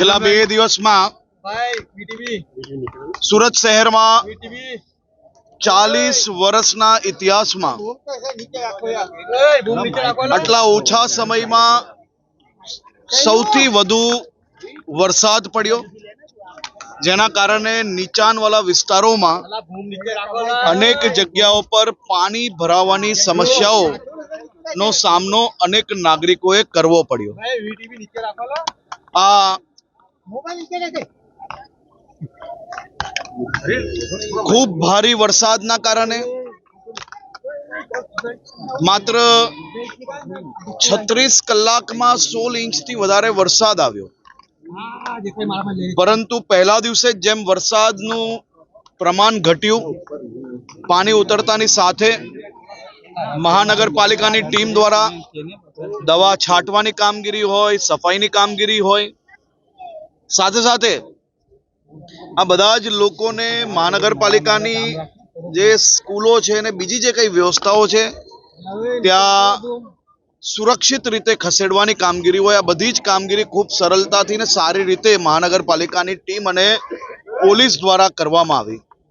છેલ્લા 2 દિવસમાં સુરત શહેરમાં 40 વર્ષના ઇતિહાસમાં આટલા ઓછા સમયમાં સૌથી વધુ વરસાદ પડ્યો, જેના કારણે નીચાણવાળા વિસ્તારોમાં અનેક જગ્યાઓ પર પાણી ભરાવાની સમસ્યાઓનો સામનો અનેક નાગરિકોએ કરવો પડ્યો। આ ખૂબ ભારે વરસાદના કારણે માત્ર 36 કલાકમાં 16 ઇંચથી વધારે વરસાદ આવ્યો, પરંતુ પહેલા દિવસે જેમ વરસાદનું પ્રમાણ ઘટ્યું, પાણી ઉતરતાની સાથે મહાનગરપાલિકાની ટીમ દ્વારા દવા છાંટવાની કામગીરી હોય, સફાઈની કામગીરી હોય, સાથે સાથે આ બધા જ લોકોને મહાનગરપાલિકાની જે સ્કૂલો છે અને બીજી જે કઈ વ્યવસ્થાઓ છે ત્યાં સુરક્ષિત રીતે ખસેડવાની કામગીરી હોય, આ બધી જ કામગીરી ખૂબ સરળતાથી ને સારી રીતે મહાનગરપાલિકાની ટીમ અને પોલીસ દ્વારા કરવામાં આવી।